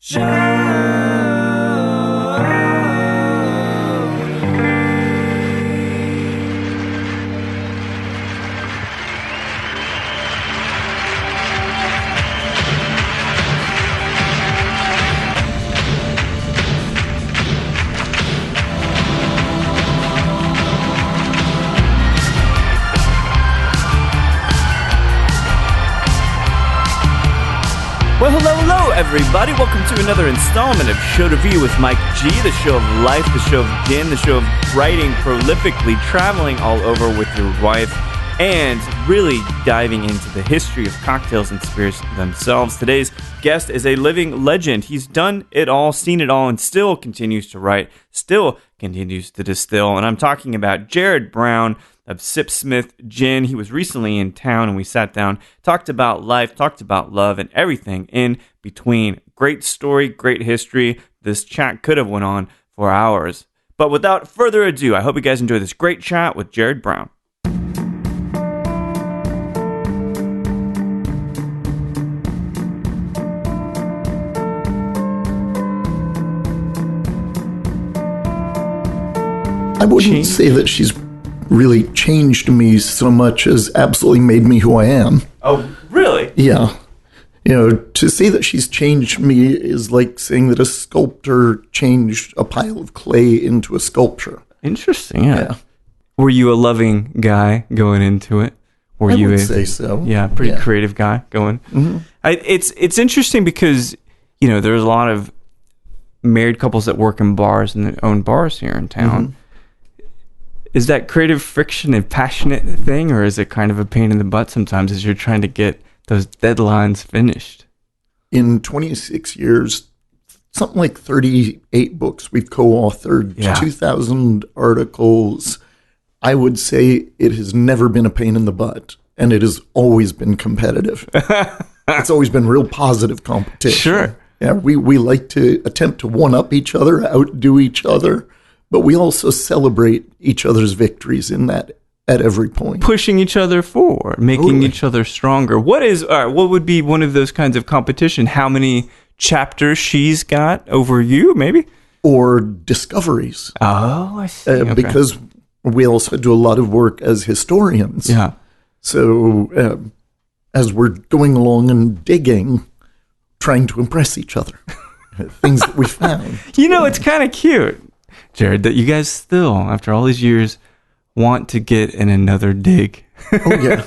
Well, hello, everybody. Welcome to another installment of Show to View with Mike G, the show of life, the show of gin, the show of writing prolifically, traveling all over with your wife, and really diving into the history of cocktails and spirits themselves. Today's guest is a living legend. He's done it all, seen it all, and still continues to write, still continues to distill. And I'm talking about Jared Brown of Sipsmith Gin. He was recently in town and we sat down, talked about life, talked about love, and everything in between. Great story, great history. This chat could have went on for hours. But without further ado, I hope you guys enjoy this great chat with Jared Brown. I wouldn't say that she's really changed me so much as absolutely made me who I am. Oh, really? Yeah. You know, to say that she's changed me is like saying that a sculptor changed a pile of clay into a sculpture. Interesting, yeah. Were you a loving guy going into it? I would say so. Yeah, pretty creative guy going. Mm-hmm. It's interesting because, you know, there's a lot of married couples that work in bars and that own bars here in town. Mm-hmm. Is that creative friction a passionate thing, or is it kind of a pain in the butt sometimes as you're trying to get those deadlines finished? In 26 years, something like 38 books we've co-authored, 2,000 articles. I would say it has never been a pain in the butt, and it has always been competitive. It's always been real positive competition. Sure. Yeah, we like to attempt to one-up each other, outdo each other. But we also celebrate each other's victories in that at every point. Pushing each other forward, making each other stronger. What would be one of those kinds of competition? How many chapters she's got over you, maybe? Or discoveries. Oh, I see. Okay. Because we also do a lot of work as historians. Yeah. So as we're going along and digging, trying to impress each other, things that we found. You know, it's kind of cute, Jared, that you guys still, after all these years, want to get in another dig. Oh, yeah.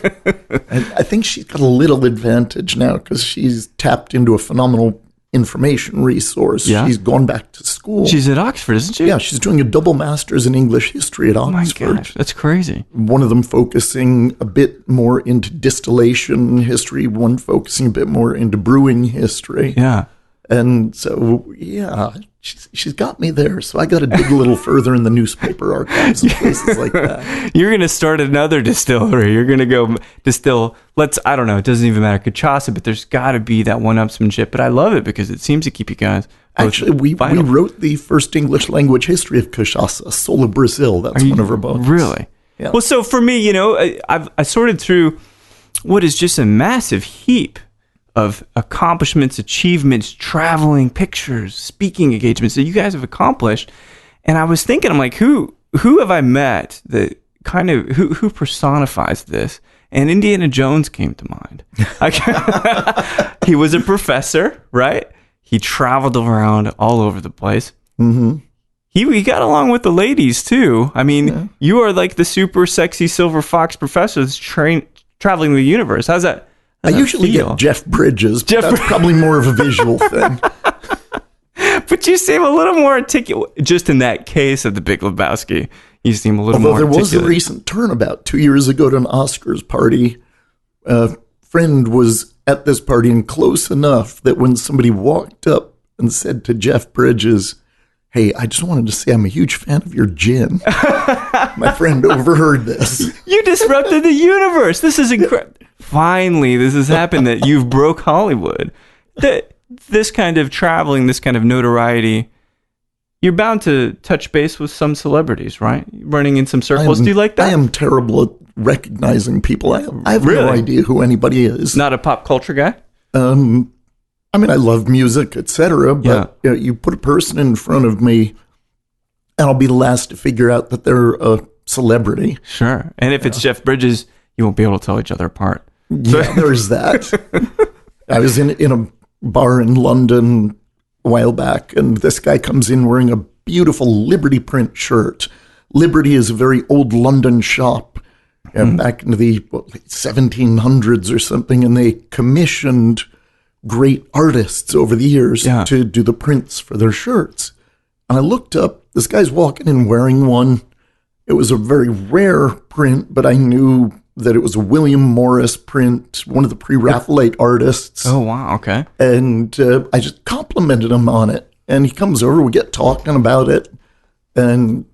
I think she's got a little advantage now because she's tapped into a phenomenal information resource. Yeah. She's gone back to school. She's at Oxford, isn't she? Yeah, she's doing a double master's in English history at Oxford. Oh, my gosh, that's crazy. One of them focusing a bit more into distillation history, one focusing a bit more into brewing history. Yeah. And so, yeah, she's got me there. So I got to dig a little further in the newspaper archives and places like that. You're going to start another distillery. You're going to go distill, I don't know, it doesn't even matter, cachaça, but there's got to be that one-upsmanship. But I love it because it seems to keep you guys actually, we wrote the first English language history of cachaça, Sol of Brazil. That's one of our books. Really? Yeah. Well, so for me, you know, I sorted through what is just a massive heap of accomplishments, achievements, traveling, pictures, speaking engagements that you guys have accomplished. And I was thinking, I'm like, who have I met that kind of, who personifies this? And Indiana Jones came to mind. He was a professor, right? He traveled around all over the place. Mm-hmm. He got along with the ladies, too. I mean, you are like the super sexy silver fox professor that's traveling the universe. How's that? I usually get Jeff Bridges, but that's probably more of a visual thing. But you seem a little more articulate. Just in that case of The Big Lebowski, you seem a little more articulate. Although there was a recent turnabout 2 years ago to an Oscars party. A friend was at this party and close enough that when somebody walked up and said to Jeff Bridges, "Hey, I just wanted to say I'm a huge fan of your gin." My friend overheard this. You disrupted the universe. This is incredible. Finally, this has happened that you've broke Hollywood. This kind of traveling, this kind of notoriety, you're bound to touch base with some celebrities, right? Running in some circles. Do you like that? I am terrible at recognizing people. I have no idea who anybody is. Not a pop culture guy? I I mean, I love music, etc. But you put a person in front of me, and I'll be the last to figure out that they're a celebrity. Sure. And if it's Jeff Bridges, you won't be able to tell each other apart. Yeah, there's that. I was in a bar in London a while back, and this guy comes in wearing a beautiful Liberty print shirt. Liberty is a very old London shop back into the 1700s or something, and they commissioned great artists over the years to do the prints for their shirts. And I looked up, this guy's walking in wearing one. It was a very rare print, but I knew that it was a William Morris print, one of the pre-Raphaelite artists. Oh, wow, okay. And I just complimented him on it. And he comes over, we get talking about it. And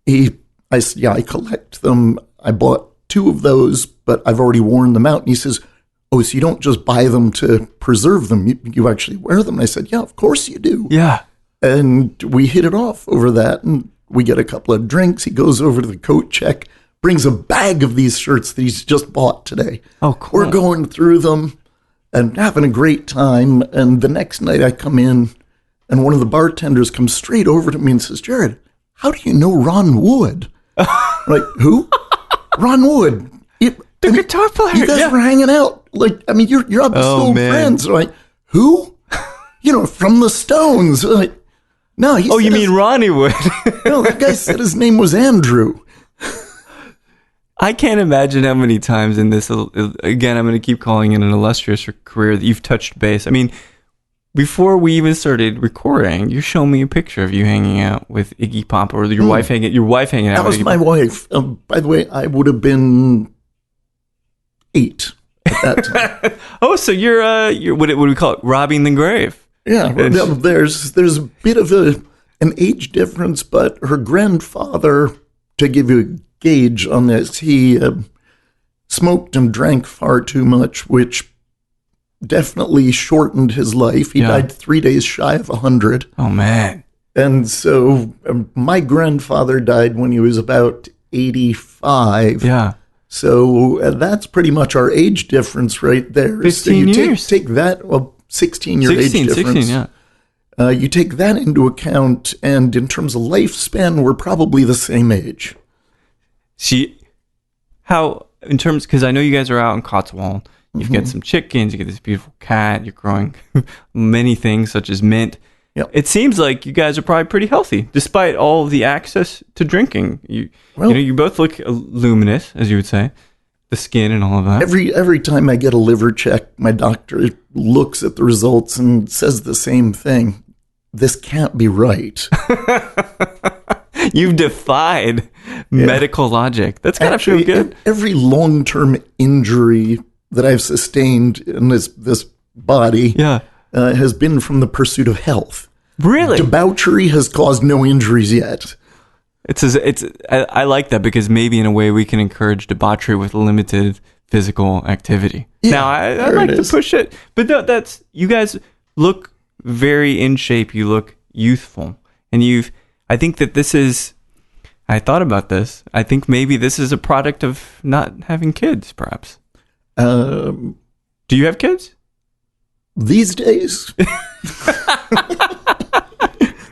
I said, yeah, I collect them. I bought 2 of those, but I've already worn them out. And he says, oh, so you don't just buy them to preserve them, you actually wear them? And I said, yeah, of course you do. Yeah. And we hit it off over that, and we get a couple of drinks. He goes over to the coat check, brings a bag of these shirts that he's just bought today. Oh, cool. We're going through them and having a great time. And the next night I come in, and one of the bartenders comes straight over to me and says, Jared, how do you know Ron Wood? I'm like, who? Ron Wood. The guitar player. You guys were hanging out. Like, I mean, you're obviously old friends. Like, who? From the Stones. Like, no. You mean Ronnie Wood? No, that guy said his name was Andrew. I can't imagine how many times in this, again, I'm going to keep calling it an illustrious career, that you've touched base. I mean, before we even started recording, you showed me a picture of you hanging out with Iggy Pop, or your wife hanging out. That was my wife. By the way, I would have been 8 at that time. Oh, so you're what do we call it? Robbing the grave. Yeah, there's a bit of an age difference, but her grandfather, to give you a gauge on this, he smoked and drank far too much, which definitely shortened his life. He died 3 days shy of 100. Oh, man. And so my grandfather died when he was about 85. Yeah. So that's pretty much our age difference right there. 15 years. Take that, 16-year age difference. 16, yeah. You take that into account, and in terms of lifespan, we're probably the same age. Because I know you guys are out in Cotswold. You've got some chickens, you get this beautiful cat, you're growing many things such as mint. Yep. It seems like you guys are probably pretty healthy, despite all of the access to drinking. You both look luminous, as you would say, the skin and all of that. Every time I get a liver check, my doctor looks at the results and says the same thing. This can't be right. You've defied medical logic. That's gotta feel good. Every long-term injury that I've sustained in this body has been from the pursuit of health. Really? Debauchery has caused no injuries yet. I like that, because maybe in a way we can encourage debauchery with limited physical activity. Yeah, now I like to push it, but no, you guys look very in shape. You look youthful, and I think that this is. I thought about this. I think maybe this is a product of not having kids, perhaps. Do you have kids? These days?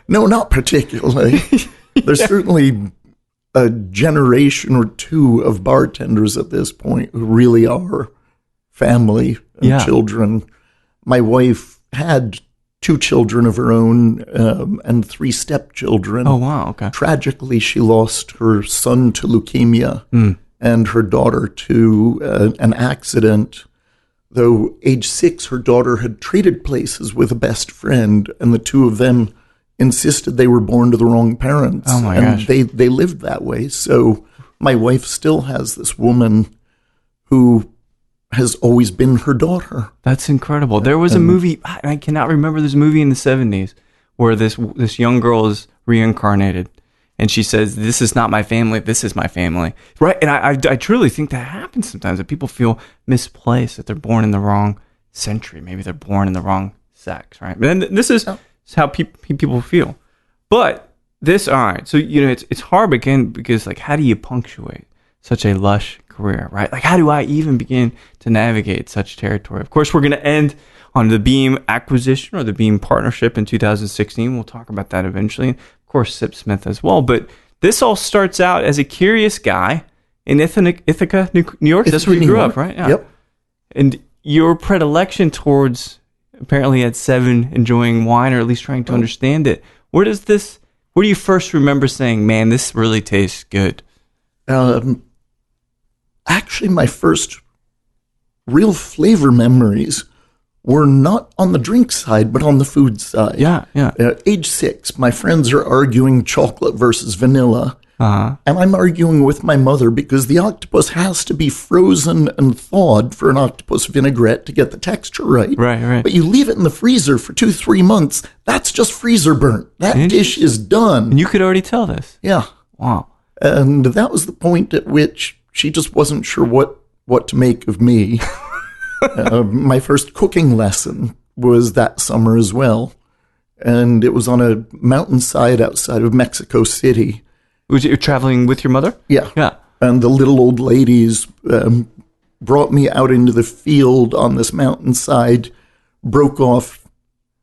No, not particularly. There's certainly a generation or two of bartenders at this point who really are family and children. My wife had 2 children of her own and 3 stepchildren. Oh, wow. Okay. Tragically, she lost her son to leukemia and her daughter to an accident. Though age 6, her daughter had traded places with a best friend, and the 2 of them insisted they were born to the wrong parents. Oh my gosh. They lived that way. So my wife still has this woman who has always been her daughter. That's incredible. There was a movie, I cannot remember this movie in the 70s, where this young girl is reincarnated, and she says, "This is not my family, this is my family." Right? And I truly think that happens sometimes, that people feel misplaced, that they're born in the wrong century. Maybe they're born in the wrong sex, right? And this is how people feel. But this, all right, so, it's hard again, because, like, how do you punctuate such a lush career, right? Like, how do I even begin to navigate such territory? Of course, we're going to end on the Beam acquisition or the Beam partnership in 2016. We'll talk about that eventually. Of course, Sipsmith as well. But this all starts out as a curious guy in Ithaca, New York. That's where you grew up, right? Yeah. Yep. And your predilection towards, apparently at 7, enjoying wine, or at least trying to understand it. Where do you first remember saying, man, this really tastes good? Actually, my first real flavor memories were not on the drink side, but on the food side. Yeah. Age 6, my friends are arguing chocolate versus vanilla. Uh-huh. And I'm arguing with my mother because the octopus has to be frozen and thawed for an octopus vinaigrette to get the texture right. Right. But you leave it in the freezer for 2-3 months, that's just freezer burnt. That dish is done. And you could already tell this. Yeah. Wow. And that was the point at which she just wasn't sure what to make of me. My first cooking lesson was that summer as well. And it was on a mountainside outside of Mexico City. Was you traveling with your mother? Yeah. Yeah. And the little old ladies brought me out into the field on this mountainside, broke off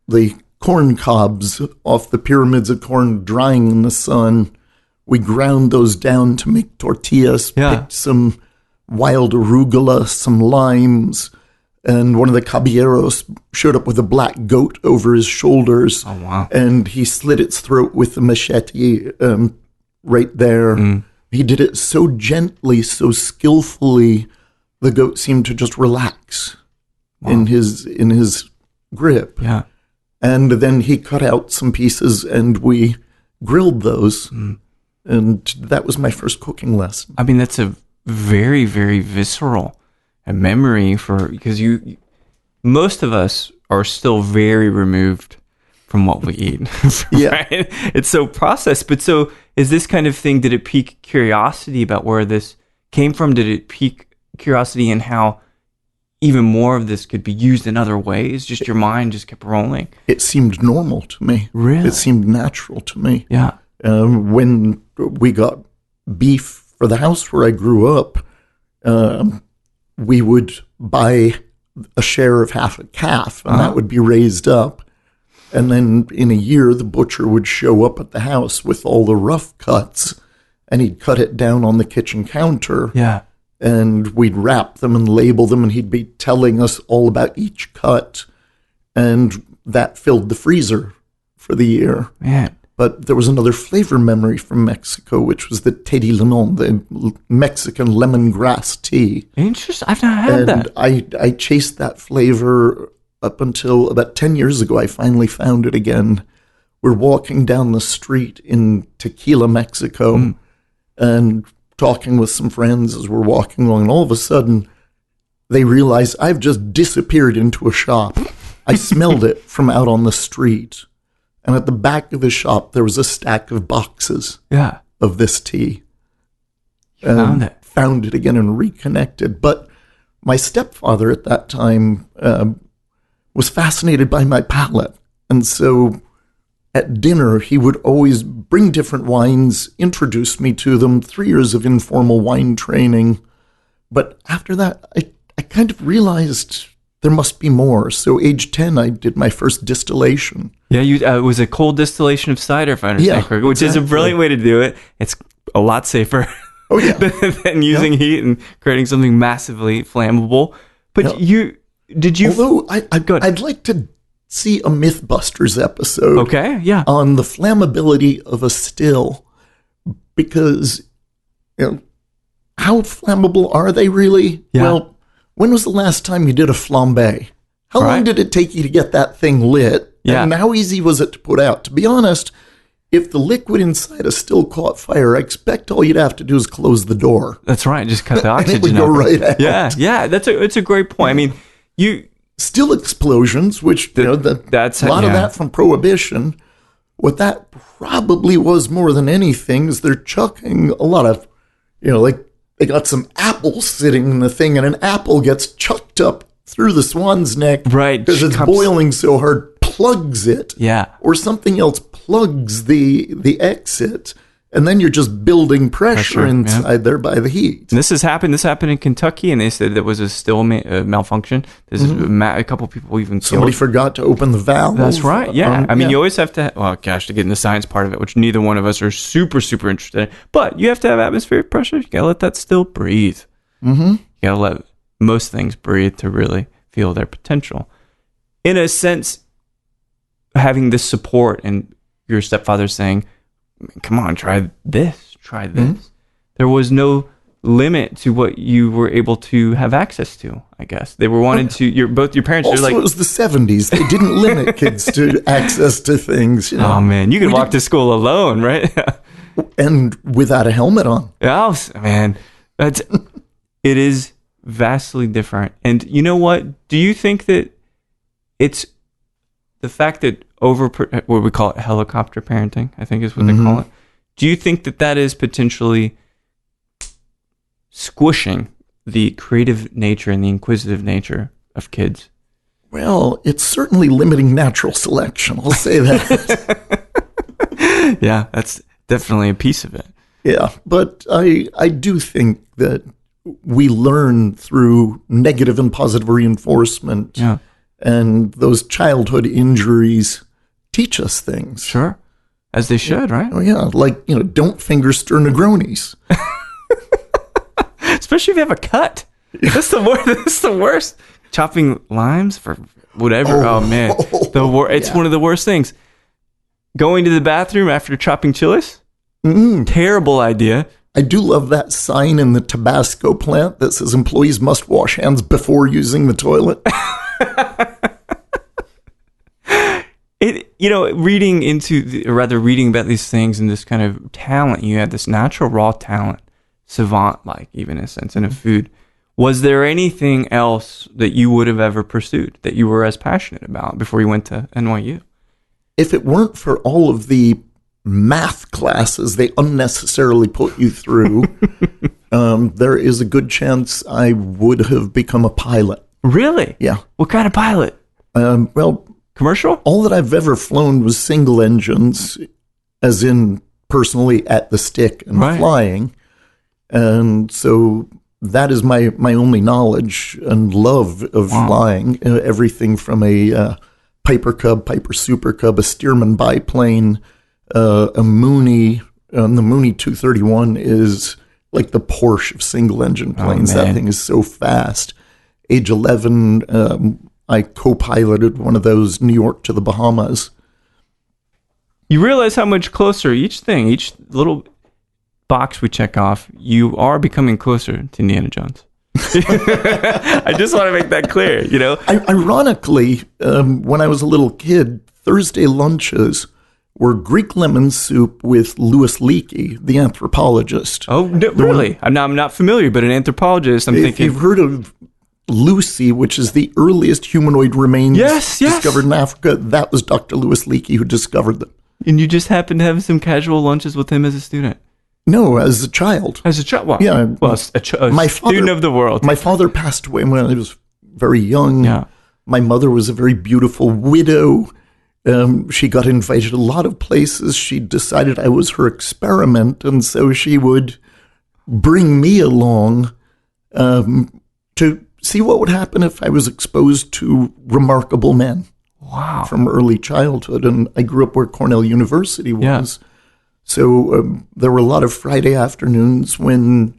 the corn cobs off the pyramids of corn drying in the sun. We ground those down to make tortillas, picked some wild arugula, some limes, and one of the caballeros showed up with a black goat over his shoulders. Oh, wow. And he slit its throat with the machete right there. He did it so gently, so skillfully, the goat seemed to just relax in his grip. Yeah. And then he cut out some pieces and we grilled those. And that was my first cooking lesson. I mean, that's a very, very visceral memory because most of us are still very removed from what we eat. Yeah. Right? It's so processed. But so is this kind of thing, did it pique curiosity about where this came from? Did it pique curiosity in how even more of this could be used in other ways? Just your mind just kept rolling? It seemed normal to me. Really? It seemed natural to me. Yeah. When we got beef for the house where I grew up, we would buy a share of half a calf, and that would be raised up. And then in a year, the butcher would show up at the house with all the rough cuts, and he'd cut it down on the kitchen counter. Yeah. And we'd wrap them and label them, and he'd be telling us all about each cut. And that filled the freezer for the year. Man. But there was another flavor memory from Mexico, which was the té de limon, the Mexican lemongrass tea. Interesting. I've not had that. And I chased that flavor up until about 10 years ago. I finally found it again. We're walking down the street in Tequila, Mexico, and talking with some friends as we're walking along. And all of a sudden, they realize I've just disappeared into a shop. I smelled it from out on the street. And at the back of the shop, there was a stack of boxes of this tea. Found it again and reconnected. But my stepfather at that time was fascinated by my palate. And so at dinner, he would always bring different wines, introduce me to them, 3 years of informal wine training. But after that, I kind of realized there must be more. So age 10, I did my first distillation. Yeah, it was a cold distillation of cider, if I understand correctly, which is a brilliant way to do it. It's a lot safer than using heat and creating something massively flammable. But Although I'd like to see a Mythbusters episode on the flammability of a still, because how flammable are they really? Yeah. Well, when was the last time you did a flambe? How long did it take you to get that thing lit? Yeah. And how easy was it to put out? To be honest, if the liquid inside a still caught fire, I expect all you'd have to do is close the door. That's right. Just cut the oxygen and it would go right out. Yeah. It's a great point. I mean, still explosions, which that's a lot of that from Prohibition. What that probably was more than anything is they're chucking a lot of, like they got some apples sitting in the thing, and an apple gets chucked up through the swan's neck, right? Because it's boiling so hard, plugs it, or something else plugs the exit, And then you're just building pressure inside there by the heat. And this happened in Kentucky, and they said there was a still malfunction. There's a couple people even Somebody killed. forgot to open the valve. That's right, yeah. I mean, you always have to, to get in the science part of it, which neither one of us are super, super interested in. But you have to have atmospheric pressure. You got to let that still breathe. Mm-hmm. You got to let most things breathe to really feel their potential. In a sense, having this support and your stepfather saying, come on, try this. Mm-hmm. There was no limit to what you were able to have access to, I guess. They were wanting to, both your parents also, are like... it was the 70s. They didn't limit kids to access to things. You know? Oh, man, you could walk to school alone, right? And without a helmet on. Oh, man, it is vastly different. And you know what? Do you think that it's the fact that what we call it helicopter parenting, I think is what they call it. Do you think that is potentially squishing the creative nature and the inquisitive nature of kids? Well, it's certainly limiting natural selection. I'll say that. Yeah, that's definitely a piece of it. Yeah, but I do think that we learn through negative and positive reinforcement. Yeah. And those childhood injuries teach us things. Sure. As they should, right? Oh, yeah. Like, don't finger sternogronis. Especially if you have a cut. That's the worst. Chopping limes for whatever. Oh, man. It's one of the worst things. Going to the bathroom after chopping chilies? Terrible idea. I do love that sign in the Tabasco plant that says employees must wash hands before using the toilet. Reading about these things and this kind of talent, you had this natural raw talent, savant-like, even in a sense, in a food. Was there anything else that you would have ever pursued that you were as passionate about before you went to NYU? If it weren't for all of the math classes they unnecessarily put you through, there is a good chance I would have become a pilot. Really? Yeah. What kind of pilot? Commercial? All that I've ever flown was single engines, as in personally at the stick and flying. And so that is my only knowledge and love of flying. Everything from a Piper Cub, Piper Super Cub, a Stearman biplane, a Mooney. The Mooney 231 is like the Porsche of single engine planes. That thing is so fast. Age 11, I co-piloted one of those, New York to the Bahamas. You realize how much closer each little box we check off, you are becoming closer to Indiana Jones. I just want to make that clear, Ironically, when I was a little kid, Thursday lunches were Greek lemon soup with Louis Leakey, the anthropologist. Oh, no, really? I'm not familiar, but an anthropologist, if you've heard of Lucy, which is the earliest humanoid remains discovered in Africa, that was Dr. Louis Leakey who discovered them. And you just happened to have some casual lunches with him as a student? No, as a child. As a child? Well, yeah. Well, a student of the world. My father passed away when I was very young. Yeah. My mother was a very beautiful widow. She got invited a lot of places. She decided I was her experiment, and so she would bring me along to see what would happen if I was exposed to remarkable men. Wow. From early childhood. And I grew up where Cornell University was. Yeah. So there were a lot of Friday afternoons when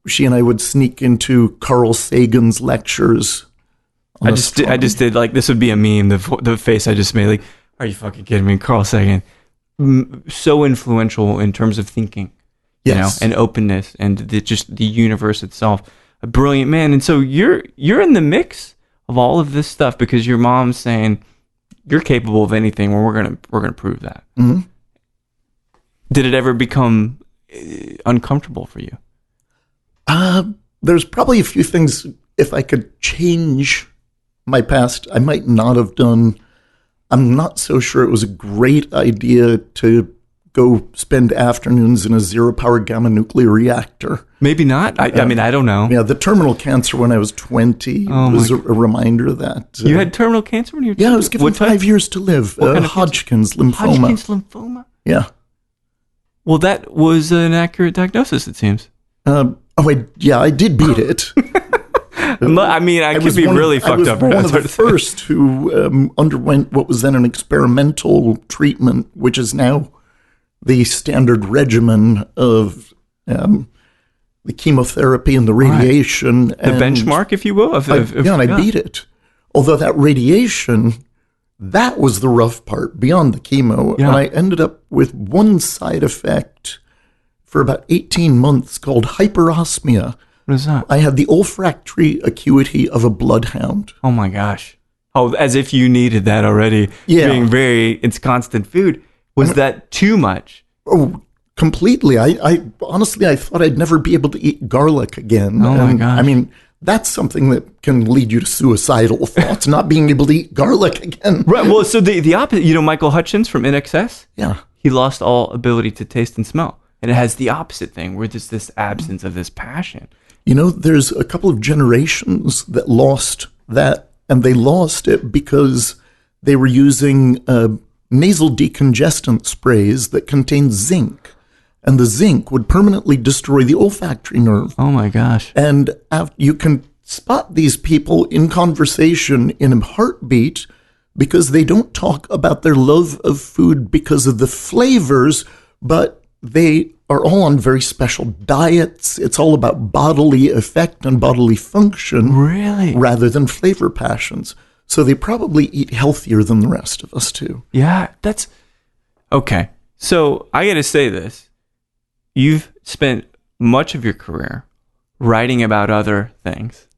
she and I would sneak into Carl Sagan's lectures. I just did like, this would be a meme, the face I just made, like, are you fucking kidding me? Carl Sagan, so influential in terms of thinking, and openness and the universe itself. A brilliant man. And so you're in the mix of all of this stuff because your mom's saying you're capable of anything. Well, we're gonna prove that. Mm-hmm. Did it ever become uncomfortable for you? There's probably a few things. If I could change my past, I might not have done. I'm not so sure it was a great idea to go spend afternoons in a zero-power gamma nuclear reactor. Maybe not. I mean, I don't know. Yeah, the terminal cancer when I was 20 was a reminder that... you had terminal cancer when you were 20? Yeah, I was given 5 years to live. Hodgkin's lymphoma. Hodgkin's lymphoma? Yeah. Well, that was an accurate diagnosis, it seems. I did beat it. I mean, I could be really fucked up. I was one of the first who underwent what was then an experimental treatment, which is now the standard regimen of the chemotherapy and the radiation. Right. The benchmark, if you will. I beat it. Although that radiation, that was the rough part beyond the chemo. Yeah. And I ended up with one side effect for about 18 months called hyperosmia. What is that? I had the olfactory acuity of a bloodhound. Oh my gosh. Oh, as if you needed that already. Yeah. It's constant food. Was that too much? Oh, completely. I honestly, I thought I'd never be able to eat garlic again. Oh my gosh. I mean, that's something that can lead you to suicidal thoughts, not being able to eat garlic again. Right. Well, so the opposite, Michael Hutchins from InXS? Yeah. He lost all ability to taste and smell. And it has the opposite thing where there's this absence of this passion. There's a couple of generations that lost that, and they lost it because they were using nasal decongestant sprays that contained zinc. And the zinc would permanently destroy the olfactory nerve. Oh my gosh. And you can spot these people in conversation in a heartbeat because they don't talk about their love of food because of the flavors, but they are all on very special diets. It's all about bodily effect and bodily function. Really? Rather than flavor passions. So they probably eat healthier than the rest of us too. Yeah, that's... Okay. So I got to say this. You've spent much of your career writing about other things,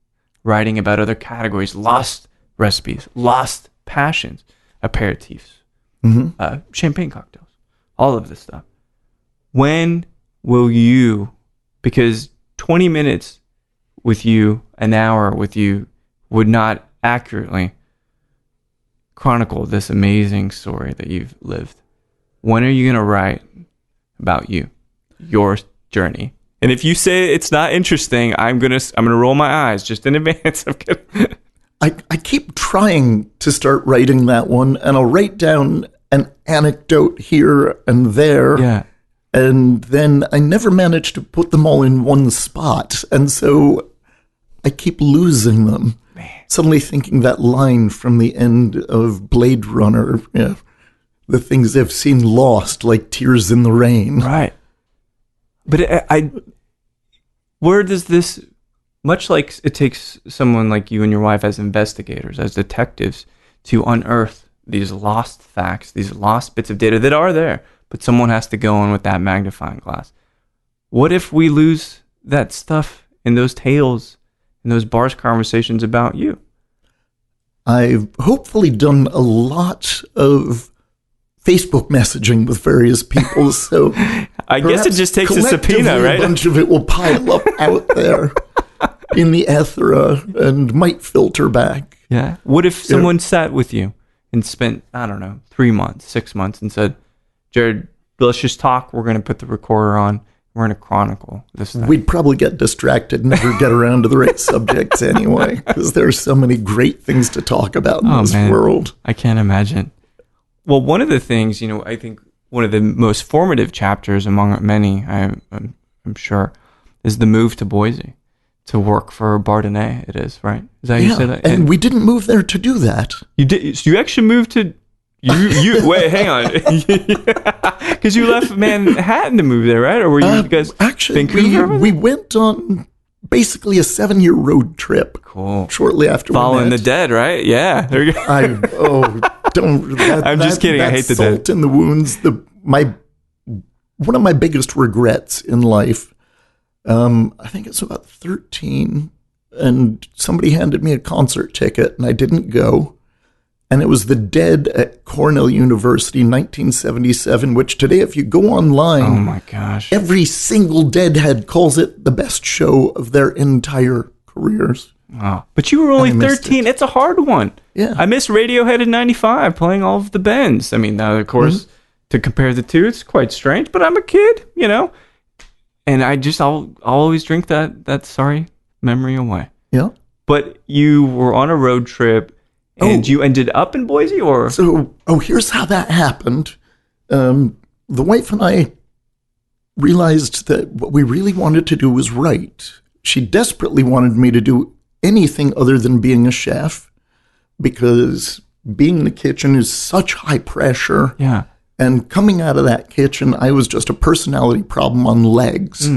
writing about other categories, lost recipes, lost passions, aperitifs, champagne cocktails, all of this stuff. When will you, because 20 minutes with you, an hour with you, would not accurately chronicle this amazing story that you've lived. When are you going to write about you, your journey? And if you say it's not interesting, I'm gonna roll my eyes just in advance. I keep trying to start writing that one, and I'll write down an anecdote here and there. Yeah. And then I never manage to put them all in one spot. And so I keep losing them. Man. Suddenly thinking that line from the end of Blade Runner, the things I've seen lost, like tears in the rain. Right. But where does this, much like it takes someone like you and your wife as investigators, as detectives, to unearth these lost facts, these lost bits of data that are there, but someone has to go in with that magnifying glass. What if we lose that stuff in those tales, in those bars conversations about you? I've hopefully done a lot of Facebook messaging with various people, so I guess it just takes a subpoena, right? A bunch of it will pile up out there in the ether and might filter back. Yeah. What if someone sat with you and spent, 3 months, 6 months and said, Jared, let's just talk. We're going to put the recorder on. We're going to chronicle this thing. We'd probably get distracted and never get around to the right subjects anyway, because there's so many great things to talk about in this world. I can't imagine. Well, one of the things, I think one of the most formative chapters among many, I'm sure, is the move to Boise to work for Bardonnay. It is, right? Is that how you say that? And we didn't move there to do that. You did. So you actually moved to... You wait, hang on. Because you left Manhattan to move there, right? Or were you guys actually we went on basically a 7-year road trip. Cool. Shortly after Following the Dead, right? Yeah. There you go. I'm just kidding. I hate the Dead. Salt in the wounds. One of my biggest regrets in life. I think it's about 13, and somebody handed me a concert ticket, and I didn't go. And it was the Dead at Cornell University, 1977, which today, if you go online, oh my gosh, every single Deadhead calls it the best show of their entire careers. Oh, but you were only 13. It's a hard one. Yeah. I missed Radiohead in 95 playing all of the Bends. I mean, now, of course, to compare the two, it's quite strange, but I'm a kid, And I'll always drink that sorry memory away. Yeah. But you were on a road trip. And you ended up in Boise, or? So, here's how that happened. The wife and I realized that what we really wanted to do was write. She desperately wanted me to do anything other than being a chef, because being in the kitchen is such high pressure. Yeah. And coming out of that kitchen, I was just a personality problem on legs.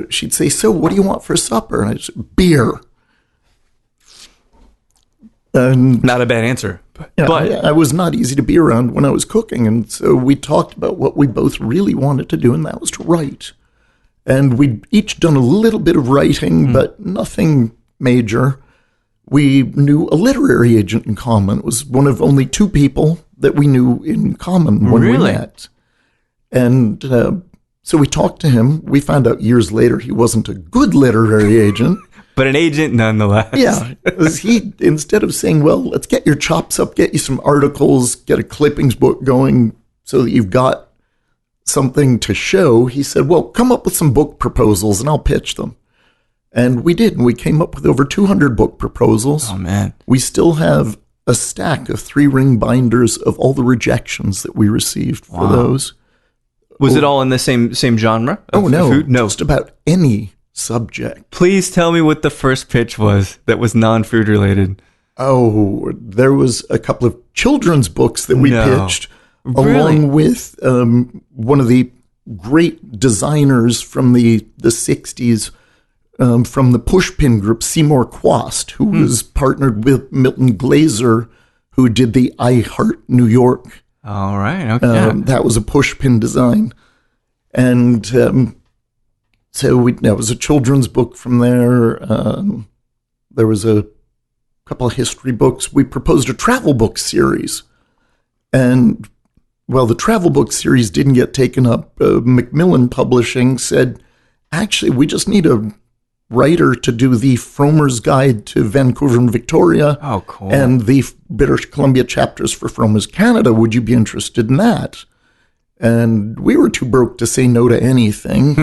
She'd say, so what do you want for supper? And I'd say, beer. And not a bad answer. But I was not easy to be around when I was cooking. And so we talked about what we both really wanted to do, and that was to write. And we'd each done a little bit of writing, but nothing major. We knew a literary agent in common. It was one of only two people that we knew in common when we met. And so we talked to him. We found out years later he wasn't a good literary agent. But an agent nonetheless. Yeah. He, instead of saying, well, let's get your chops up, get you some articles, get a clippings book going so that you've got something to show, he said, well, come up with some book proposals and I'll pitch them. And we did. And we came up with over 200 book proposals. Oh, man. We still have a stack of 3-ring binders of all the rejections that we received for those. Was it all in the same genre? Oh, no. Food? No. Just about any subject. Please tell me what the first pitch was that was non-food related. Oh, there was a couple of children's books that we pitched, Really? along with one of the great designers from the 60s, from the Pushpin group, Seymour Quast, who was partnered with Milton Glaser, who did the I Heart New York. All right. Okay. That was a Pushpin design. And so that was a children's book from there. There was a couple of history books. We proposed a travel book series. And, well, the travel book series didn't get taken up. Macmillan Publishing said, actually, we just need a writer to do the Frommer's Guide to Vancouver and Victoria. Oh, cool. And the British Columbia chapters for Frommer's Canada. Would you be interested in that? And we were too broke to say no to anything.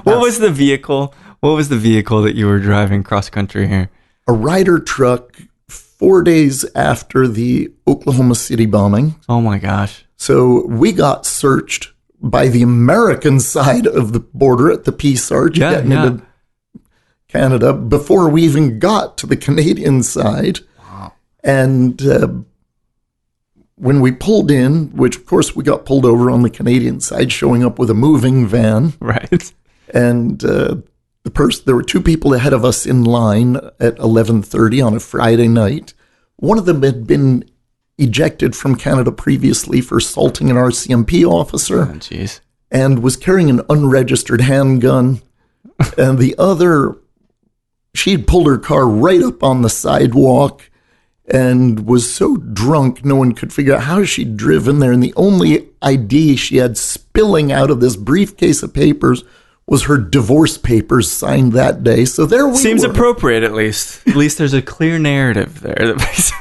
What was the vehicle? What was the vehicle that you were driving cross country here? A Ryder truck 4 days after the Oklahoma City bombing. Oh my gosh. So we got searched by the American side of the border at the Peace Arch, getting into Canada before we even got to the Canadian side. Wow. And when we pulled in, which of course we got pulled over on the Canadian side, showing up with a moving van. Right. And there were two people ahead of us in line at 11:30 on a Friday night. One of them had been ejected from Canada previously for assaulting an RCMP officer. Oh, jeez. And was carrying an unregistered handgun. And the other, she had pulled her car right up on the sidewalk and was so drunk no one could figure out how she'd driven there. And the only ID she had spilling out of this briefcase of papers was her divorce papers signed that day. So there we Seems were. appropriate, at least. At least there's a clear narrative there.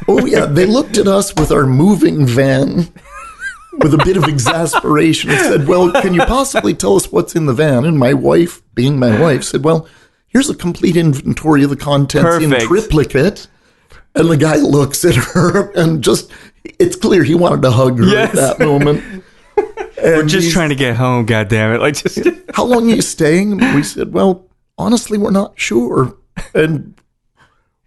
Oh, yeah. They looked at us with our moving van with a bit of exasperation and said, well, can you possibly tell us what's in the van? And my wife, being my wife, said, well, here's a complete inventory of the contents in triplicate. And the guy looks at her and just, it's clear he wanted to hug her at that moment. We're just trying to get home, goddammit. Like, just how long are you staying? We said, well, honestly, we're not sure. And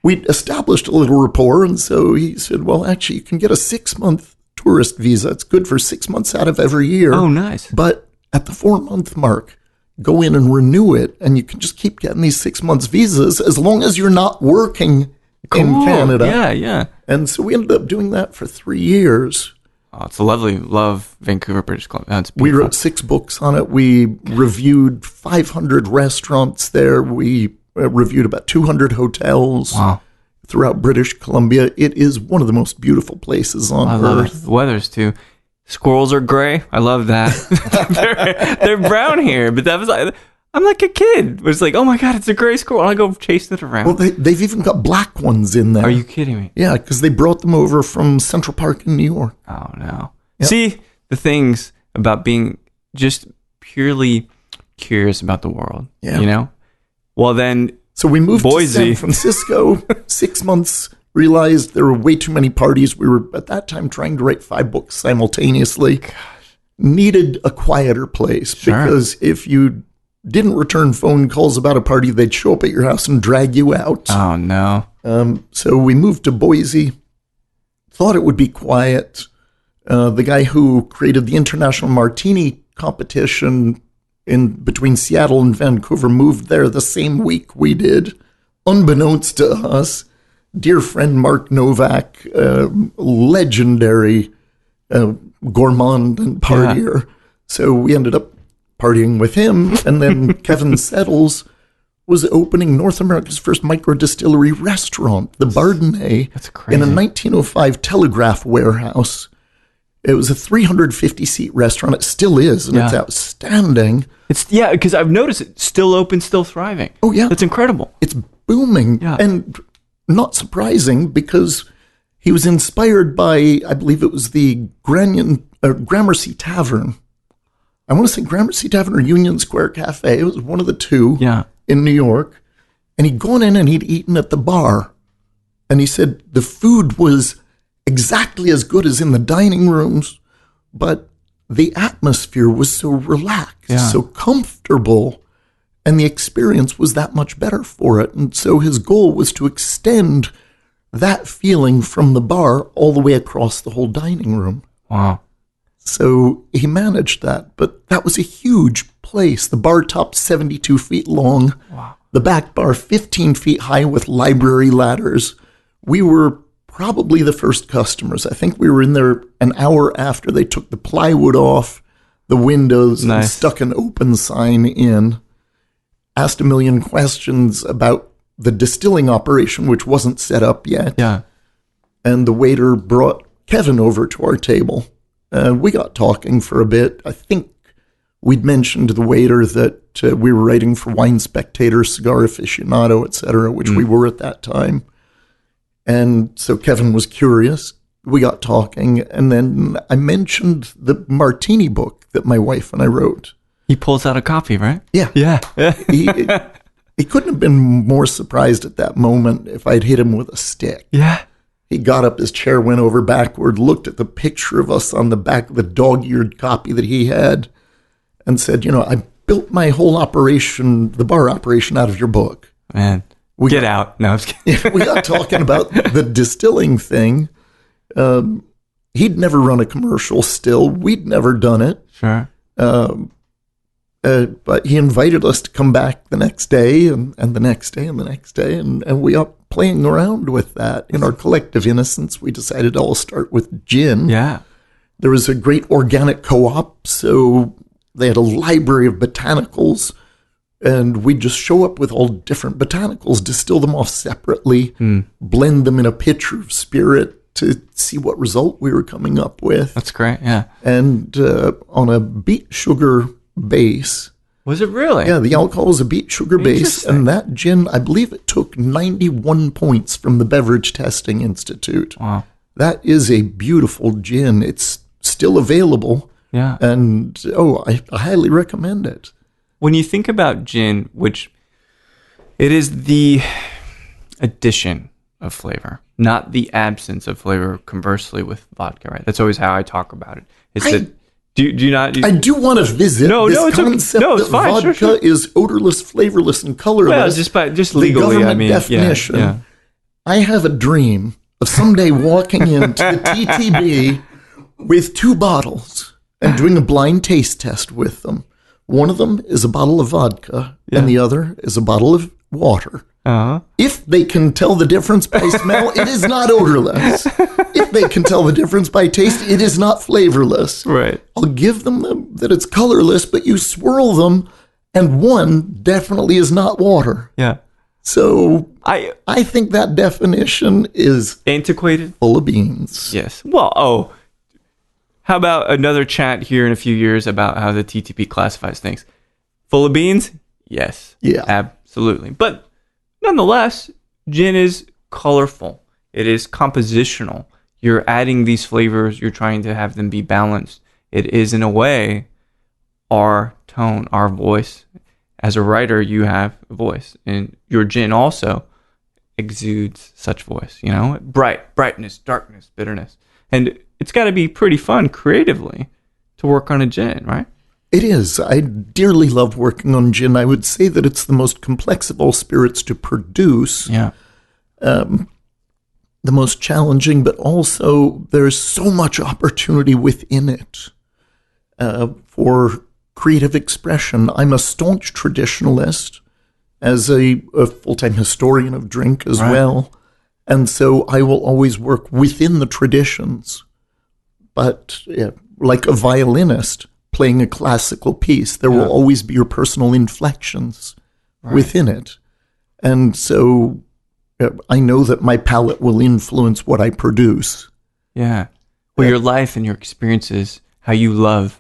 we established a little rapport. And so he said, well, actually, you can get a 6-month tourist visa. It's good for 6 months out of every year. Oh, nice. But at the 4-month mark, go in and renew it. And you can just keep getting these 6 months visas as long as you're not working in Canada. Yeah, yeah. And so we ended up doing that for 3 years. Oh, it's lovely. Love Vancouver, British Columbia. That's we beautiful. wrote 6 books on it. We reviewed 500 restaurants there. We reviewed about 200 hotels throughout British Columbia. It is one of the most beautiful places on Earth. Love it. The weather's too. Squirrels are gray. I love that. they're brown here, but that was like, I'm like a kid. It's like, oh my God, it's a gray squirrel. I go chase it around. Well, they've even got black ones in there. Are you kidding me? Yeah, because they brought them over from Central Park in New York. Oh, no. Yep. See, the things about being just purely curious about the world, you know? Well, then, so we moved Boise. to San Francisco, 6 months, realized there were way too many parties. We were, at that time, trying to write 5 books simultaneously. Gosh. needed a quieter place because if you didn't return phone calls about a party, they'd show up at your house and drag you out. Oh, no. So we moved to Boise, thought it would be quiet. The guy who created the International Martini competition in between Seattle and Vancouver moved there the same week we did, unbeknownst to us. Dear friend Mark Novak, legendary gourmand and partier. Yeah. So we ended up partying with him. And then Kevin Settles was opening North America's first micro distillery restaurant, the Bardenay. That's crazy. In a 1905 telegraph warehouse. It was a 350-seat restaurant. It still is, and it's outstanding. Because I've noticed it. Still open, still thriving. Oh, yeah. That's incredible. It's booming. Yeah. And not surprising because he was inspired by, I believe it was the Gramercy Tavern. I want to say Gramercy Tavern or Union Square Cafe. It was one of the two in New York. And he'd gone in and he'd eaten at the bar. And he said the food was exactly as good as in the dining rooms, but the atmosphere was so relaxed, so comfortable, and the experience was that much better for it. And so his goal was to extend that feeling from the bar all the way across the whole dining room. Wow. So he managed that, but that was a huge place. The bar top 72 feet long, the back bar 15 feet high with library ladders. We were probably the first customers. I think we were in there an hour after they took the plywood off the windows and stuck an open sign in. Asked a million questions about the distilling operation, which wasn't set up yet. Yeah. And the waiter brought Kevin over to our table. We got talking for a bit. I think we'd mentioned to the waiter that we were writing for Wine Spectator, Cigar Aficionado, etc., which we were at that time. And so Kevin was curious. We got talking, and then I mentioned the Martini book that my wife and I wrote. He pulls out a copy, right? Yeah. Yeah. He couldn't have been more surprised at that moment if I'd hit him with a stick. Yeah. He got up, his chair went over backward, looked at the picture of us on the back of the dog-eared copy that he had, and said, I built my whole operation, the bar operation, out of your book. Man. Get out. No, I was kidding. We got talking about the distilling thing. He'd never run a commercial still. We'd never done it. Sure. But he invited us to come back the next day and the next day and the next day. And we got playing around with that. In our collective innocence, we decided to all start with gin. Yeah. There was a great organic co-op. So they had a library of botanicals. And we'd just show up with all different botanicals, distill them off separately, blend them in a pitcher of spirit to see what result we were coming up with. That's great, yeah. And on a beet sugar base. Was it really? Yeah, the alcohol was a beet sugar base. And that gin, I believe it took 91 points from the Beverage Testing Institute. Wow. That is a beautiful gin. It's still available. Yeah. And, I highly recommend it. When you think about gin, which it is the addition of flavor, not the absence of flavor, conversely with vodka, right? That's always how I talk about it. Do you not? I do want to visit this concept it's that fine. Vodka is odorless, flavorless, and colorless. Well, just legally, the government definition. Yeah. I have a dream of someday walking into the TTB with 2 bottles and doing a blind taste test with them. One of them is a bottle of vodka, and the other is a bottle of water. Uh-huh. If they can tell the difference by smell, it is not odorless. If they can tell the difference by taste, it is not flavorless. Right. I'll give them that it's colorless, but you swirl them, and one definitely is not water. Yeah. So I think that definition is antiquated, full of beans. Yes. Well, how about another chat here in a few years about how the TTP classifies things? Full of beans? Yes. Yeah. Absolutely. But nonetheless, gin is colorful. It is compositional. You're adding these flavors. You're trying to have them be balanced. It is, in a way, our tone, our voice. As a writer, you have a voice. And your gin also exudes such voice, brightness, darkness, bitterness. And it's got to be pretty fun creatively to work on a gin, right? It is. I dearly love working on gin. I would say that it's the most complex of all spirits to produce. Yeah. The most challenging, but also there's so much opportunity within it for creative expression. I'm a staunch traditionalist as a full-time historian of drink as well. And so I will always work within the traditions. But like a violinist playing a classical piece, there will always be your personal inflections within it. And so I know that my palate will influence what I produce. Yeah. Well, your life and your experiences, how you love,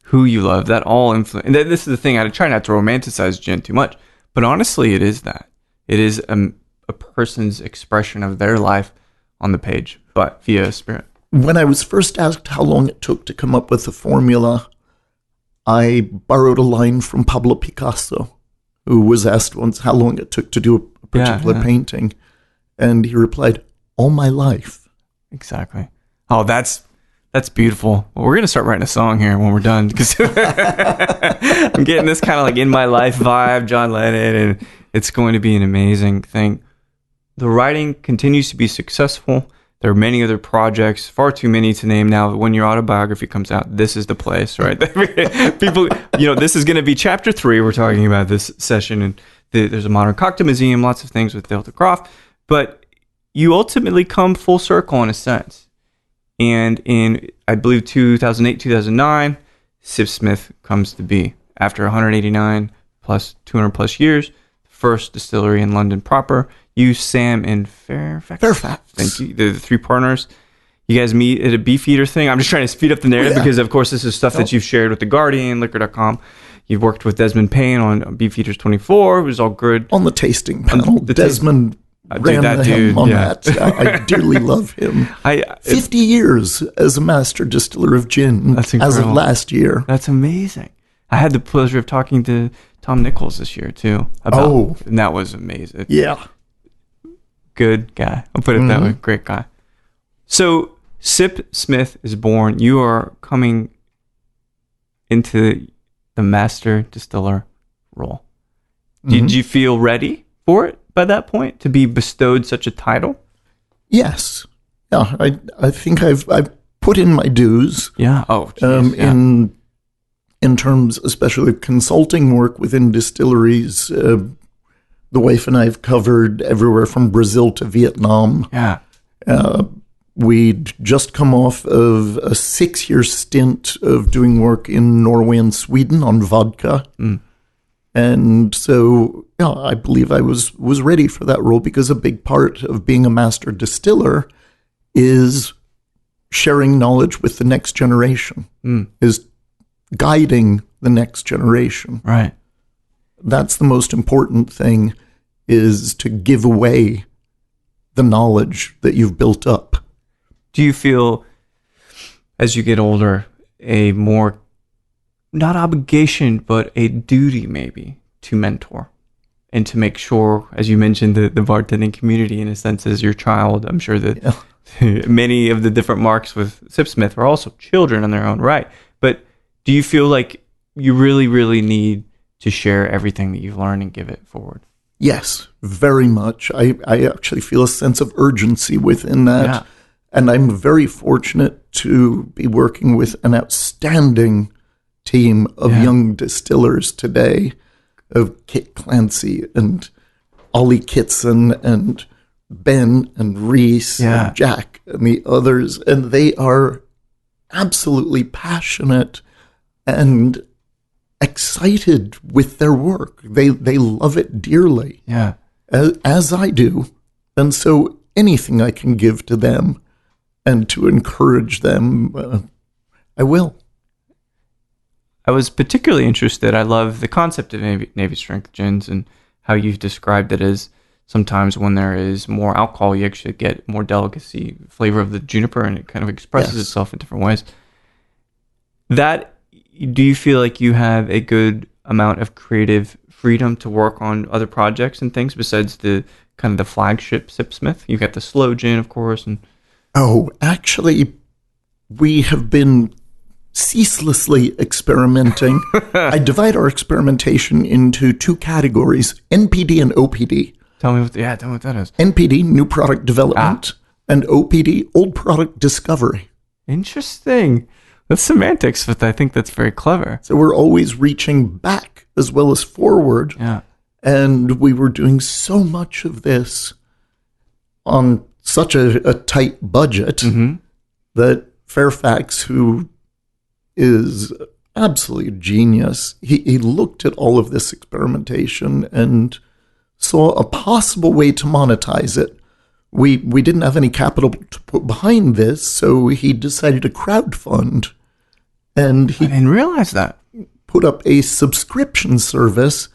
who you love, that all influence. And this is the thing, I try not to romanticize gin too much, but honestly, it is that. It is a person's expression of their life on the page, but via a spirit. When I was first asked how long it took to come up with the formula, I borrowed a line from Pablo Picasso, who was asked once how long it took to do a particular painting. And he replied, all my life. Exactly. Oh, that's beautiful. Well, we're going to start writing a song here when we're done, because I'm getting this kind of like in my life vibe, John Lennon, and it's going to be an amazing thing. The writing continues to be successful. There are many other projects, far too many to name now. When your autobiography comes out, this is the place, right? People, this is going to be chapter 3. We're talking about this session, and there's a modern cocktail museum, lots of things with Delta Croft, but you ultimately come full circle in a sense. And in, I believe, 2008, 2009, Sipsmith comes to be. After 189 plus 200 plus years, first distillery in London proper. You, Sam, and Fairfax. Thank you. The 3 partners. You guys meet at a Beefeater thing. I'm just trying to speed up the narrative because, of course, this is stuff that you've shared with The Guardian, Liquor.com. You've worked with Desmond Payne on Beefeaters 24. It was all good. On the tasting panel, Desmond ran that him dude, on that. I dearly love him. 50 years as a master distiller of gin as of last year. That's amazing. I had the pleasure of talking to Tom Nichols this year, too. And that was amazing. Yeah. Good guy. I'll put it that way. Great guy. So Sipsmith is born. You are coming into the master distiller role. Did you feel ready for it by that point to be bestowed such a title? Yes. Yeah. I think I've put in my dues. Yeah. Oh, geez, in terms, especially of consulting work within distilleries. The wife and I have covered everywhere from Brazil to Vietnam. Yeah. We'd just come off of a 6-year stint of doing work in Norway and Sweden on vodka. And so, I believe I was ready for that role, because a big part of being a master distiller is sharing knowledge with the next generation, is guiding the next generation. Right. That's the most important thing, is to give away the knowledge that you've built up. Do you feel, as you get older, a more, not obligation, but a duty maybe to mentor and to make sure, as you mentioned, the bartending community in a sense is your child? I'm sure that many of the different marks with Sipsmith are also children in their own right. But do you feel like you really, really need to share everything that you've learned and give it forward? Yes, very much. I actually feel a sense of urgency within that. Yeah. And I'm very fortunate to be working with an outstanding team of young distillers today, of Kit Clancy and Ollie Kitson and Ben and Reese and Jack and the others. And they are absolutely passionate and excited with their work. They love it dearly, as I do. And so anything I can give to them and to encourage them, I will. I was particularly interested. I love the concept of Navy strength gins and how you've described it as sometimes when there is more alcohol, you actually get more delicacy, flavor of the juniper, and it kind of expresses itself in different ways. Do you feel like you have a good amount of creative freedom to work on other projects and things besides the kind of the flagship Sipsmith? You've got the slow gin, of course. And actually, we have been ceaselessly experimenting. I divide our experimentation into two categories, NPD and OPD. Tell me what that is. NPD, new product development, and OPD, old product discovery. Interesting. That's semantics, but I think that's very clever. So we're always reaching back as well as forward. Yeah. And we were doing so much of this on such a tight budget that Fairfax, who is absolutely a genius, he looked at all of this experimentation and saw a possible way to monetize it. We didn't have any capital to put behind this, so he decided to crowdfund. And he I didn't realize that. put up a subscription service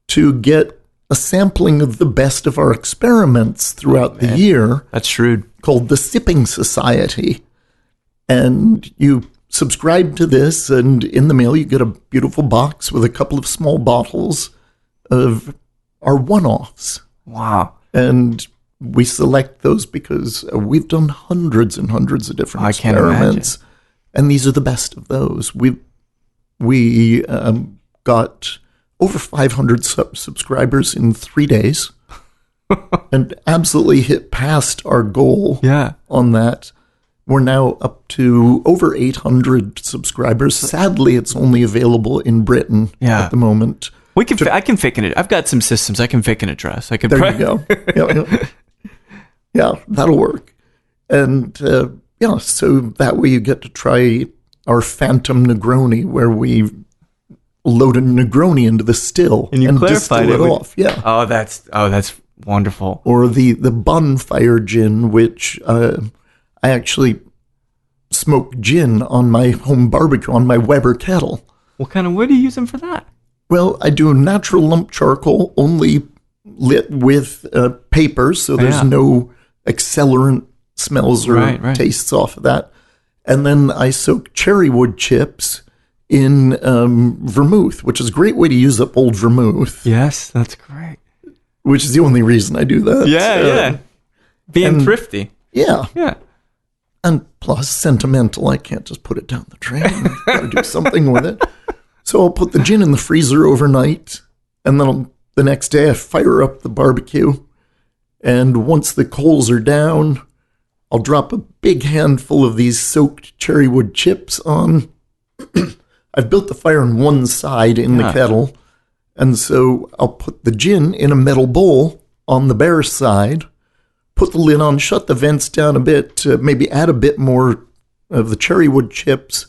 to get a sampling of the best of our experiments throughout the year. That's shrewd. Called the Sipping Society. And you subscribe to this, and in the mail you get a beautiful box with a couple of small bottles of our one-offs. Wow. And we select those because we've done hundreds and hundreds of different experiments. And these are the best of those. We got over 500 subscribers in 3 days and absolutely hit past our goal on that. We're now up to over 800 subscribers. Sadly, it's only available in Britain at the moment. I can fake it. I've got some systems. I can fake an address. There you go. Yeah, that'll work. And so that way you get to try our Phantom Negroni, where we load a Negroni into the still and distill it off. Yeah. Oh, that's wonderful. Or the bonfire gin, which I actually smoke gin on my home barbecue on my Weber kettle. What kind of wood are you using for that? Well, I do natural lump charcoal, only lit with paper, so there's no accelerant smells or tastes off of that. And then I soak cherry wood chips in vermouth, which is a great way to use up old vermouth. Yes, that's great. Which is the only reason I do that. Yeah. Being thrifty. Yeah. Yeah. And plus sentimental. I can't just put it down the drain. I've got to do something with it. So I'll put the gin in the freezer overnight, and then the next day I fire up the barbecue. And once the coals are down, I'll drop a big handful of these soaked cherry wood chips on. I've built the fire on one side in the kettle, and so I'll put the gin in a metal bowl on the bare side, put the lid on, shut the vents down a bit, maybe add a bit more of the cherry wood chips.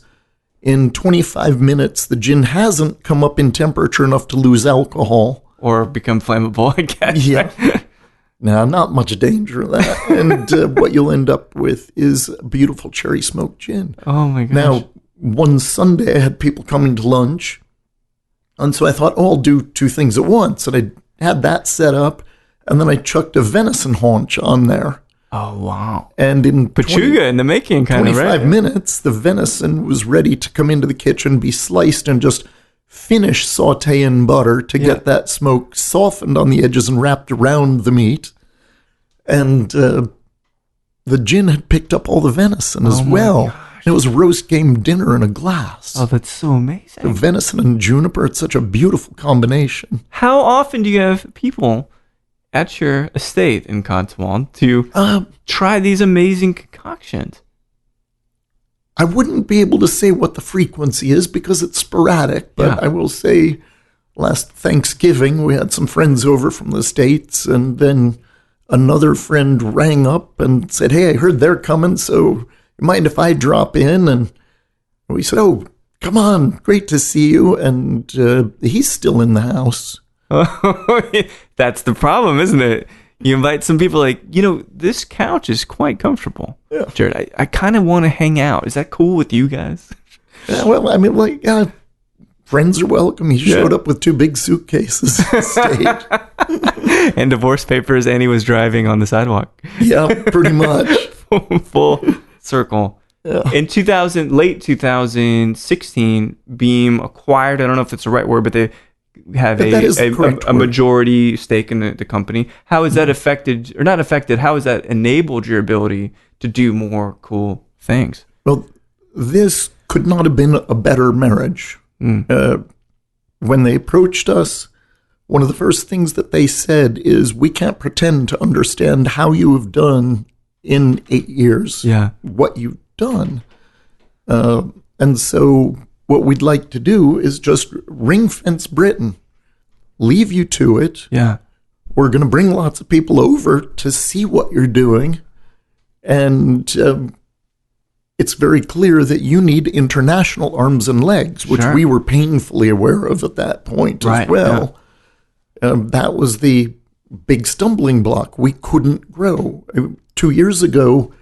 In 25 minutes, the gin hasn't come up in temperature enough to lose alcohol. Or become flammable, I guess. Yeah. Now, not much danger of that. And what you'll end up with is a beautiful cherry smoked gin. Oh, my gosh. Now, one Sunday, I had people coming to lunch. And so I thought, I'll do two things at once. And I had that set up. And then I chucked a venison haunch on there. Oh, wow. And in Pechuga in the making, kind of, right? 25 minutes, the venison was ready to come into the kitchen, be sliced, and just finish sauteing butter to get that smoke softened on the edges and wrapped around the meat. And the gin had picked up all the venison as well. Gosh. It was roast game dinner in a glass. Oh, that's so amazing. The venison and juniper, it's such a beautiful combination. How often do you have people at your estate in Cotswold to try these amazing concoctions? I wouldn't be able to say what the frequency is because it's sporadic, but I will say last Thanksgiving we had some friends over from the States, and then another friend rang up and said, "Hey, I heard they're coming, so you mind if I drop in?" And we said, "Oh, come on, great to see you." And he's still in the house. That's the problem, isn't it? You invite some people like, this couch is quite comfortable. Yeah. Jared, I kind of want to hang out. Is that cool with you guys? Yeah, well, I mean, friends are welcome. He showed up with 2 big suitcases. Stayed. And divorce papers, and he was driving on the sidewalk. Yeah, pretty much. Full circle. Yeah. In late 2016, Beam acquired, I don't know if it's the right word, but they have a majority stake in the company. How has that affected, or not affected, how has that enabled your ability to do more cool things? Well, this could not have been a better marriage. When they approached us, one of the first things that they said is, we can't pretend to understand how you have done in 8 years what you've done. And so what we'd like to do is just ring fence Britain, leave you to it. Yeah. We're going to bring lots of people over to see what you're doing. And it's very clear that you need international arms and legs, which we were painfully aware of at that point as well. Yeah. That was the big stumbling block. We couldn't grow. 2 years ago,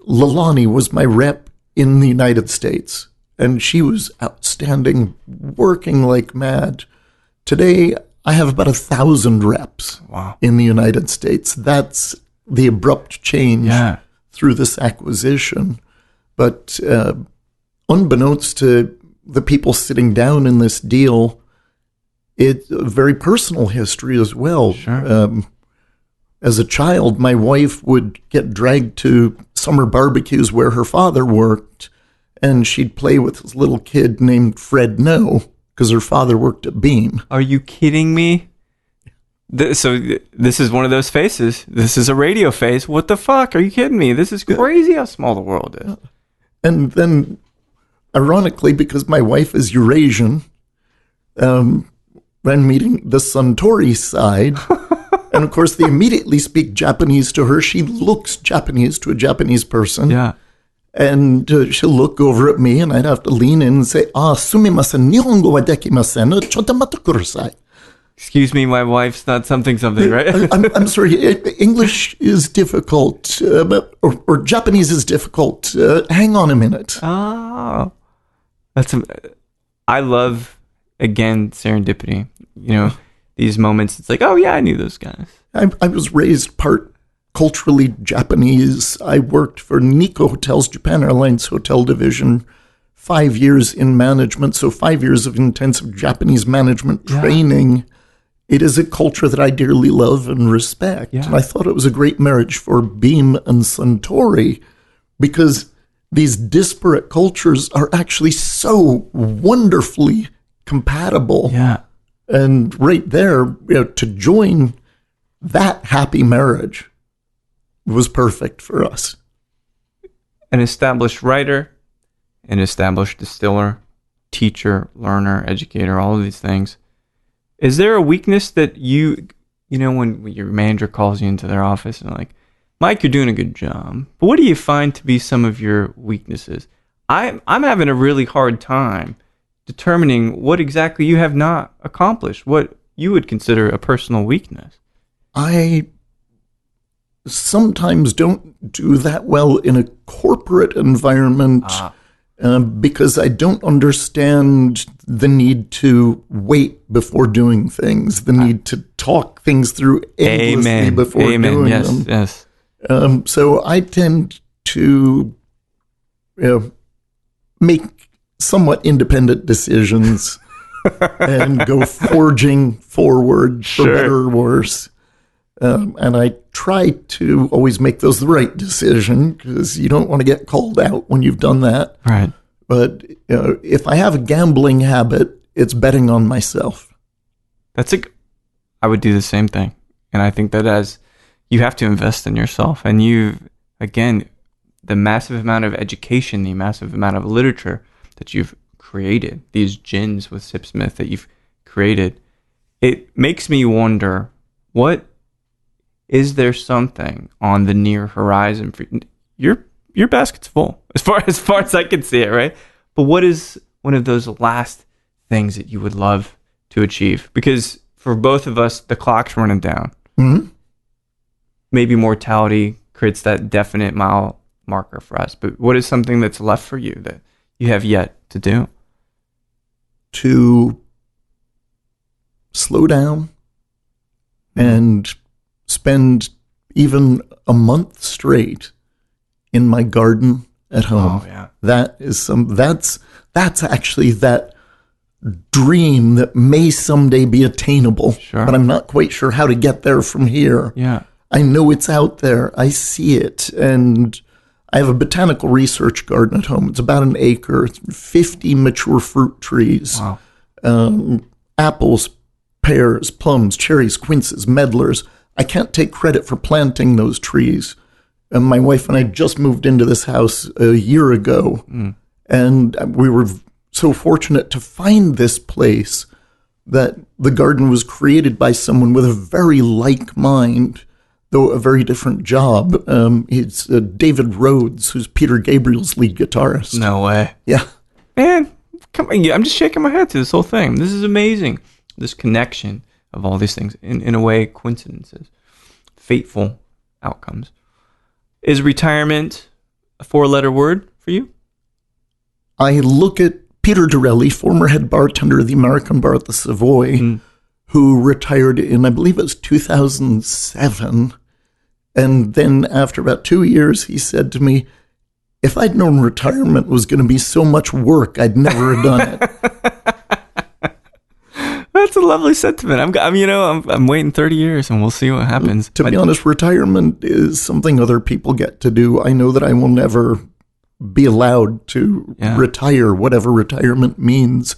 Lalani was my rep in the United States, and she was outstanding, working like mad. Today, I have about 1,000 reps in the United States. That's the abrupt change through this acquisition. But unbeknownst to the people sitting down in this deal, it's a very personal history as well. Sure. As a child, my wife would get dragged to summer barbecues where her father worked, and she'd play with this little kid named Fred No, because her father worked at Beam. Are you kidding me? So this is one of those faces. This is a radio face. What the fuck? Are you kidding me? This is crazy how small the world is. And then, ironically, because my wife is Eurasian, when meeting the Suntory side, and of course they immediately speak Japanese to her. She looks Japanese to a Japanese person. Yeah. And she'll look over at me, and I'd have to lean in and say, sumimasen, nihongo wa dekimasen, chota mata kudasai. Excuse me, my wife's not something, right? I'm sorry, English is difficult, or Japanese is difficult. Hang on a minute. Oh, I love, again, serendipity. You know, these moments, it's like, oh yeah, I knew those guys. I was raised part culturally Japanese. I worked for Nikko Hotels, Japan Airlines Hotel Division, 5 years in management, so 5 years of intensive Japanese management training. It is a culture that I dearly love and respect. Yeah. And I thought it was a great marriage for Beam and Suntory, because these disparate cultures are actually so wonderfully compatible. Yeah. And right there, to join that happy marriage was perfect for us. An established writer, an established distiller, teacher, learner, educator, all of these things. Is there a weakness that when your manager calls you into their office and like, Mike, you're doing a good job, but what do you find to be some of your weaknesses? I'm having a really hard time determining what exactly you have not accomplished, what you would consider a personal weakness. I sometimes don't do that well in a corporate environment because I don't understand the need to wait before doing things, the need to talk things through endlessly before doing them. Yes. So I tend to make somewhat independent decisions and go forging forward for better or worse. And I try to always make those the right decision, because you don't want to get called out when you've done that. Right. But if I have a gambling habit, it's betting on myself. I would do the same thing. And I think that you have to invest in yourself. And the massive amount of education, the massive amount of literature that you've created, these gins with Sipsmith that you've created, it makes me wonder, is there something on the near horizon for your basket's full as far as I can see it, right? But what is one of those last things that you would love to achieve? Because for both of us, the clock's running down. Mm-hmm. Maybe mortality creates that definite mile marker for us. But what is something that's left for you that you have yet to do? To slow down and spend even a month straight in my garden at home. Oh, yeah. That's actually that dream that may someday be attainable, but I'm not quite sure how to get there from here. Yeah. I know it's out there. I see it, and I have a botanical research garden at home. It's about an acre. It's 50 mature fruit trees. Wow. Apples, pears, plums, cherries, quinces, medlars. I can't take credit for planting those trees. My wife and I just moved into this house a year ago, and we were so fortunate to find this place that the garden was created by someone with a very like mind, though a very different job. It's David Rhodes, who's Peter Gabriel's lead guitarist. No way. Yeah. Man, come on. I'm just shaking my head to this whole thing. This is amazing. This connection of all these things, in a way, coincidences, fateful outcomes. Is retirement a 4-letter word for you? I look at Peter Dorelli, former head bartender of the American Bar at the Savoy, who retired in, I believe it was 2007. And then after about 2 years, he said to me, if I'd known retirement was going to be so much work, I'd never have done it. That's a lovely sentiment. I'm waiting 30 years and we'll see what happens. To be honest, retirement is something other people get to do. I know that I will never be allowed to retire, whatever retirement means,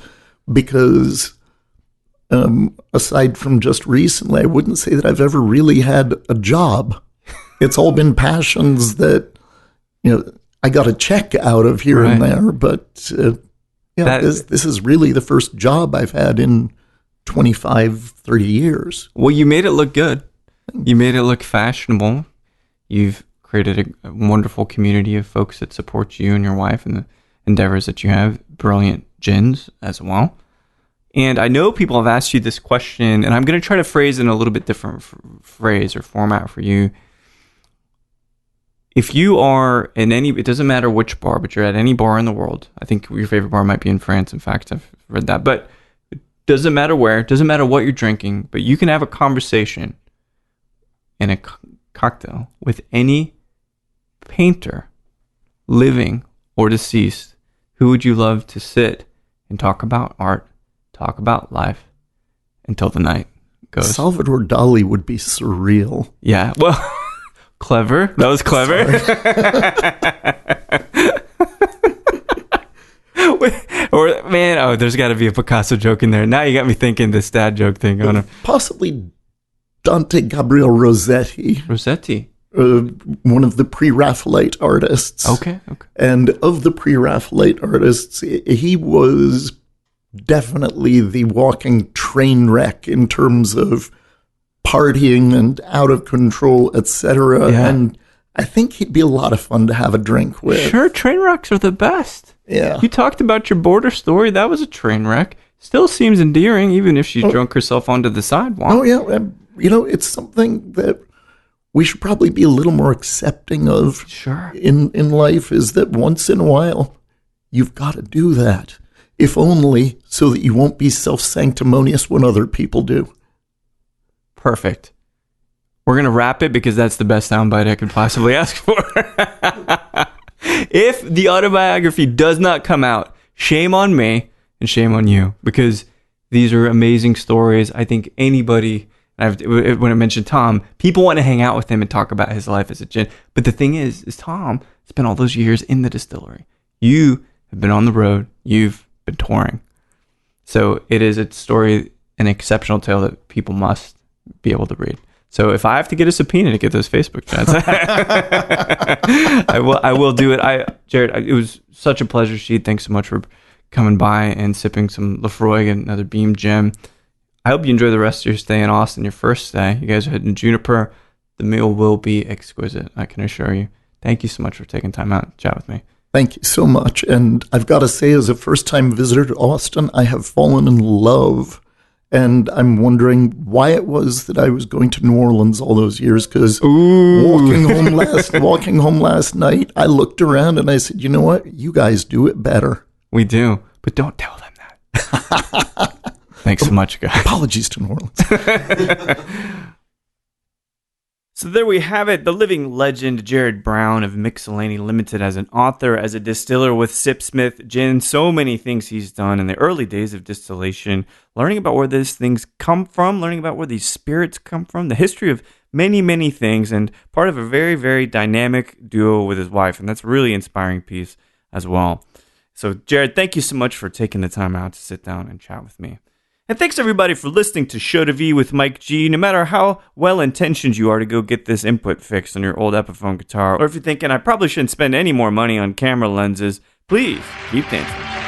because aside from just recently, I wouldn't say that I've ever really had a job. It's all been passions that, I got a check out of here and there, but this is really the first job I've had in 25, 30 years. Well, you made it look good. You made it look fashionable. You've created a wonderful community of folks that support you and your wife and the endeavors that you have. Brilliant gins as well. And I know people have asked you this question, and I'm going to try to phrase it in a little bit different phrase or format for you. If you are in it doesn't matter which bar, but you're at any bar in the world. I think your favorite bar might be in France. In fact, I've read that. But it doesn't matter where, it doesn't matter what you're drinking, but you can have a conversation in a cocktail with any painter, living or deceased. Who would you love to sit and talk about art, talk about life until the night goes? Salvador Dali would be surreal. Yeah, well, clever. That was clever. There's got to be a Picasso joke in there. Now you got me thinking this dad joke thing. Possibly Dante Gabriel Rossetti. Rossetti. One of the pre-Raphaelite artists. Okay. And of the pre-Raphaelite artists, he was definitely the walking train wreck in terms of partying and out of control, etc. Yeah. And I think he'd be a lot of fun to have a drink with. Sure, train wrecks are the best. Yeah. You talked about your border story. That was a train wreck. Still seems endearing, even if she drunk herself onto the sidewalk. Oh, yeah. It's something that we should probably be a little more accepting of. Sure. In life, is that once in a while, you've got to do that. If only so that you won't be self-sanctimonious when other people do. Perfect. We're going to wrap it because that's the best soundbite I could possibly ask for. If the autobiography does not come out, shame on me and shame on you, because these are amazing stories. I think anybody, when I mentioned Tom, people want to hang out with him and talk about his life as a gin. But the thing is Tom spent all those years in the distillery. You have been on the road. You've been touring. So it is a story, an exceptional tale that people must be able to read. So if I have to get a subpoena to get those Facebook chats, I will do it. Jared, it was such a pleasure, Sheed. Thanks so much for coming by and sipping some Lefroy and another Beam Gem. I hope you enjoy the rest of your stay in Austin, your first stay. You guys are heading to Juniper. The meal will be exquisite, I can assure you. Thank you so much for taking time out to chat with me. Thank you so much. And I've got to say, as a first-time visitor to Austin, I have fallen in love. And I'm wondering why it was that I was going to New Orleans all those years, because walking home last night, I looked around and I said, you know what? You guys do it better. We do, but don't tell them that. Thanks so much, guys. Apologies to New Orleans. So there we have it, the living legend Jared Brown of Mixology Limited, as an author, as a distiller with Sipsmith Gin, so many things he's done in the early days of distillation, learning about where these things come from, learning about where these spirits come from, the history of many, many things and part of a very, very dynamic duo with his wife. And that's a really inspiring piece as well. So, Jared, thank you so much for taking the time out to sit down and chat with me. And thanks, everybody, for listening to Show to V with Mike G. No matter how well-intentioned you are to go get this input fixed on your old Epiphone guitar, or if you're thinking, I probably shouldn't spend any more money on camera lenses, please keep dancing.